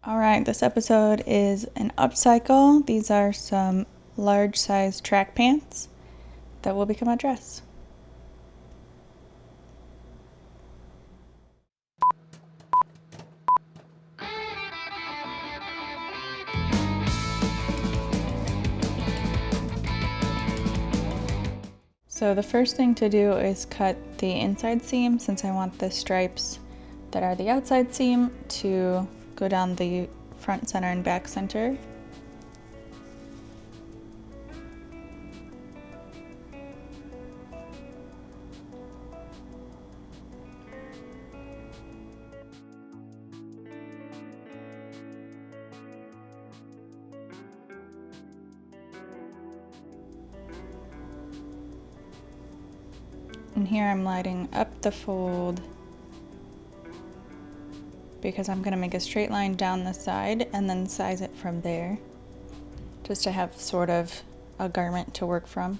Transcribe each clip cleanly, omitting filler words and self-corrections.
All right, this episode is an upcycle. These are some large size track pants that will become a dress. So the first thing to do is cut the inside seam, since I want the stripes that are the outside seam to go down the front center and back center. And here I'm lining up the fold because I'm gonna make a straight line down the side and then size it from there, just to have sort of a garment to work from.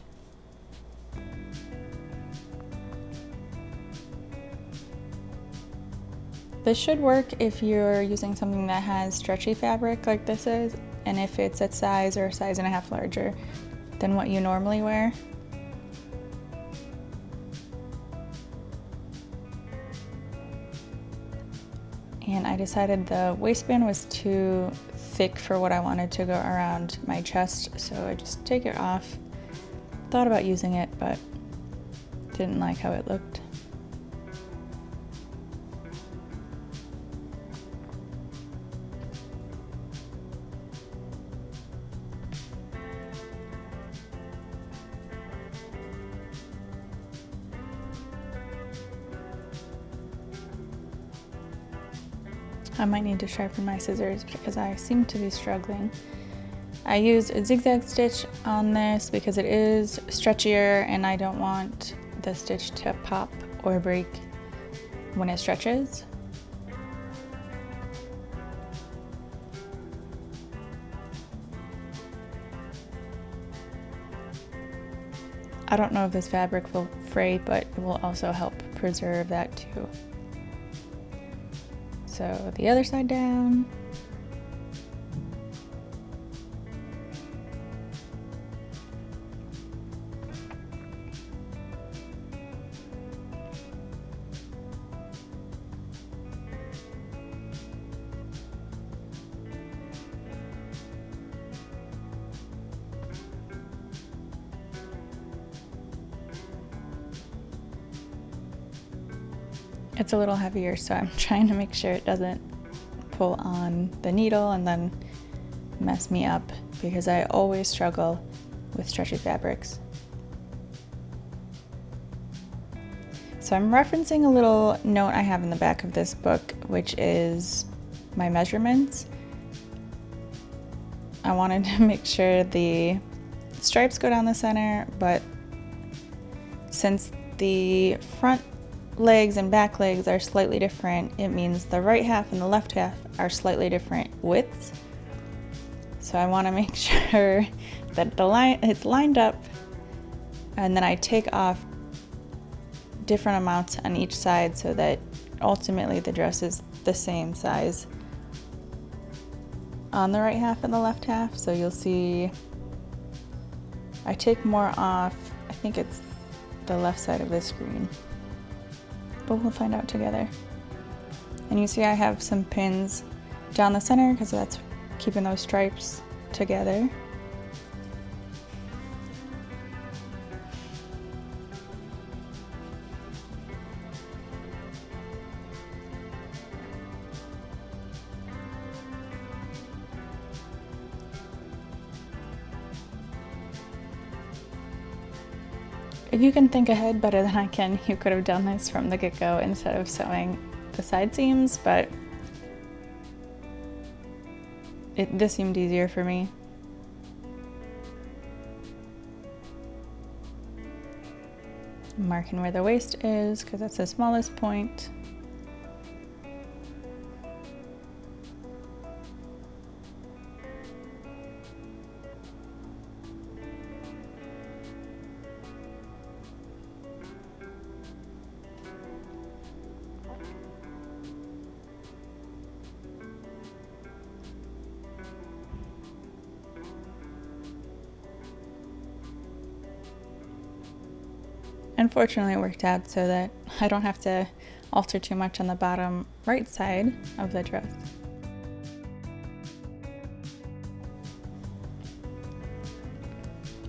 This should work if you're using something that has stretchy fabric like this is, and if it's a size or a size and a half larger than what you normally wear. And I decided the waistband was too thick for what I wanted to go around my chest, so I just take it off. Thought about using it, but didn't like how it looked. I might need to sharpen my scissors because I seem to be struggling. I used a zigzag stitch on this because it is stretchier and I don't want the stitch to pop or break when it stretches. I don't know if this fabric will fray, but it will also help preserve that too. So the other side down. It's a little heavier, so I'm trying to make sure it doesn't pull on the needle and then mess me up, because I always struggle with stretchy fabrics. So I'm referencing a little note I have in the back of this book, which is my measurements. I wanted to make sure the stripes go down the center, but since the front legs and back legs are slightly different, it means the right half and the left half are slightly different widths. So I want to make sure that it's lined up, and then I take off different amounts on each side so that ultimately the dress is the same size on the right half and the left half. So you'll see I take more off, I think it's the left side of the screen, but we'll find out together. And you see I have some pins down the center because that's keeping those stripes together. If you can think ahead better than I can, you could have done this from the get-go instead of sewing the side seams, but this seemed easier for me. Marking where the waist is because that's the smallest point. Unfortunately, it worked out so that I don't have to alter too much on the bottom right side of the dress.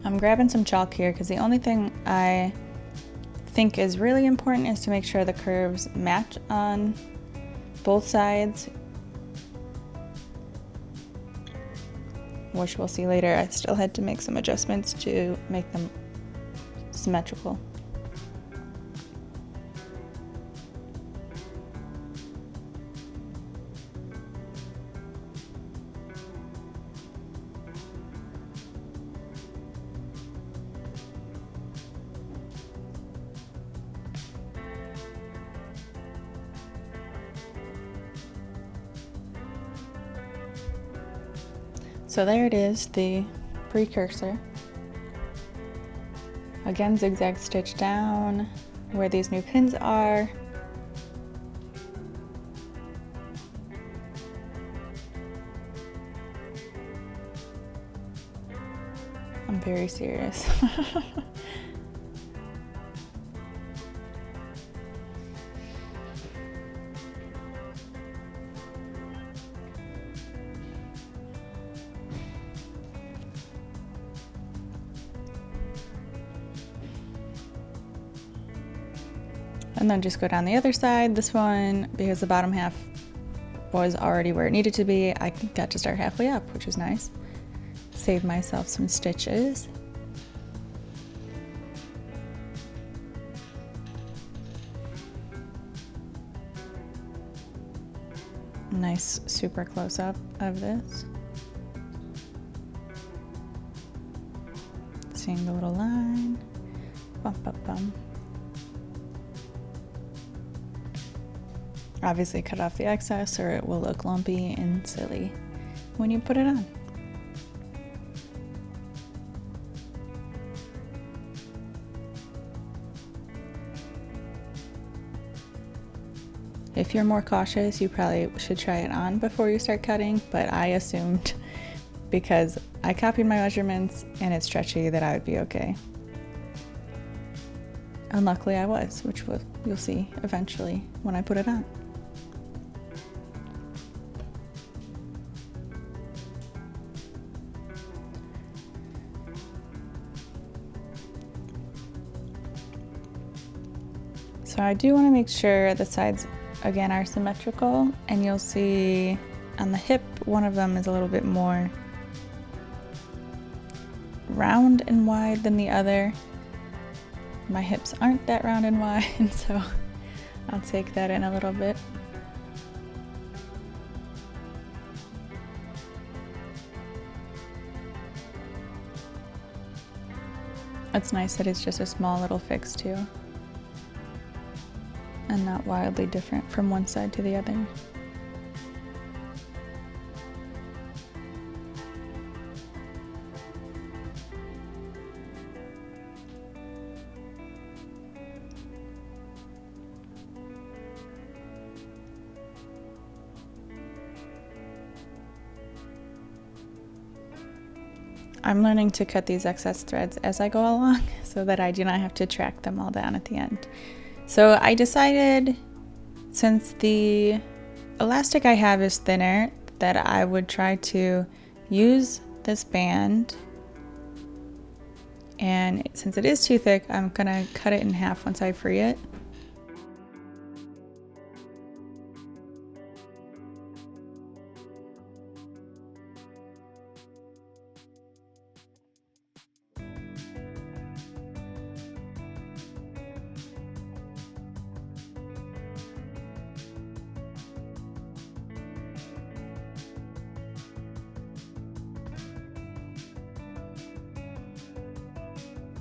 I'm grabbing some chalk here because the only thing I think is really important is to make sure the curves match on both sides, which we'll see later. I still had to make some adjustments to make them symmetrical. So there it is, the precursor. Again, zigzag stitch down where these new pins are. I'm very serious. And then just go down the other side. This one, because the bottom half was already where it needed to be, I got to start halfway up, which is nice. Save myself some stitches. Nice super close up of this. Seeing the little line. Bum, bum, bum. Obviously cut off the excess or it will look lumpy and silly when you put it on. If you're more cautious, you probably should try it on before you start cutting, but I assumed because I copied my measurements and it's stretchy that I would be okay. And luckily I was, which you'll see eventually when I put it on. So I do want to make sure the sides again are symmetrical, and you'll see on the hip one of them is a little bit more round and wide than the other. My hips aren't that round and wide, so I'll take that in a little bit. It's nice that it's just a small little fix too, and not wildly different from one side to the other. I'm learning to cut these excess threads as I go along so that I do not have to track them all down at the end. So I decided, since the elastic I have is thinner, that I would try to use this band, and since it is too thick, I'm gonna cut it in half once I free it.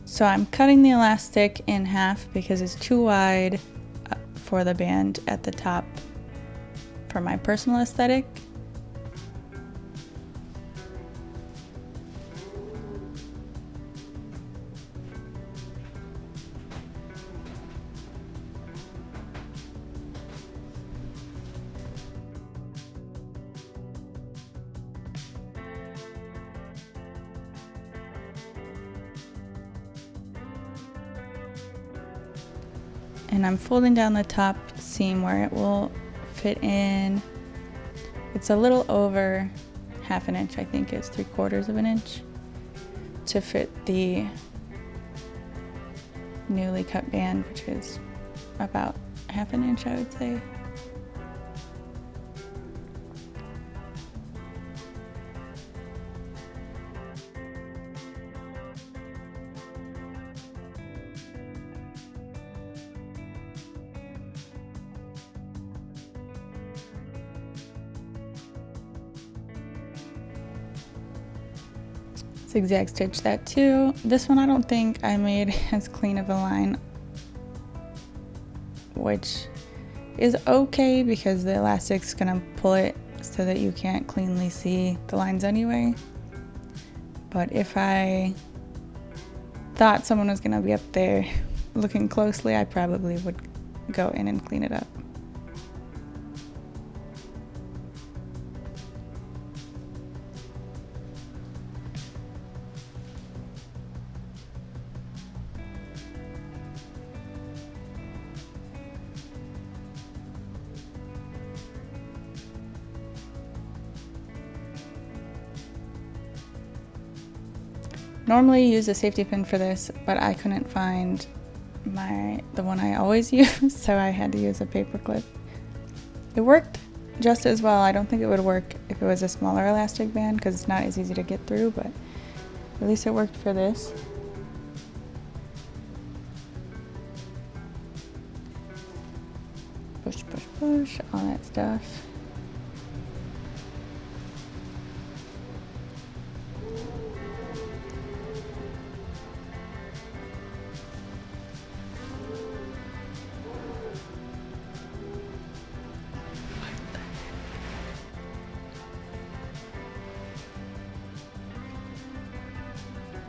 So I'm cutting the elastic in half because it's too wide for the band at the top for my personal aesthetic. and I'm folding down the top seam where it will fit in. It's a little over half an inch, I think it's 3/4 of an inch to fit the newly cut band, which is about half an inch, I would say. Zigzag stitch that too. This one I don't think I made as clean of a line, which is okay because the elastic's gonna pull it so that you can't cleanly see the lines anyway. But if I thought someone was gonna be up there looking closely, I probably would go in and clean it up. Normally use a safety pin for this, but I couldn't find the one I always use, so I had to use a paper clip. It worked just as well. I don't think it would work if it was a smaller elastic band because it's not as easy to get through, but at least it worked for this. Push, push, push, all that stuff.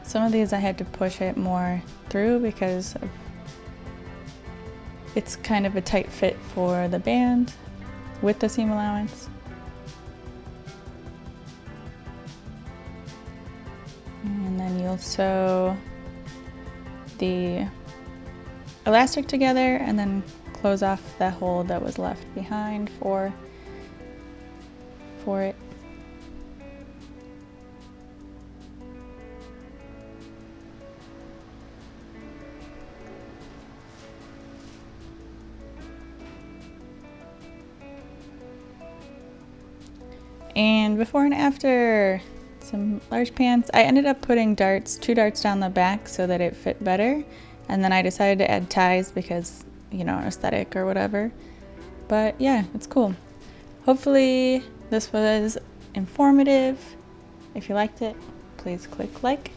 Some of these I had to push it more through because it's kind of a tight fit for the band with the seam allowance. And then you'll sew the elastic together and then close off the hole that was left behind for it. And before and after, some large pants. I ended up putting two darts down the back so that it fit better. And then I decided to add ties because, you know, aesthetic or whatever. But yeah, it's cool. Hopefully this was informative. If you liked it, please click like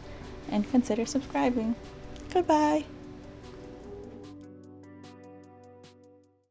and consider subscribing. Goodbye.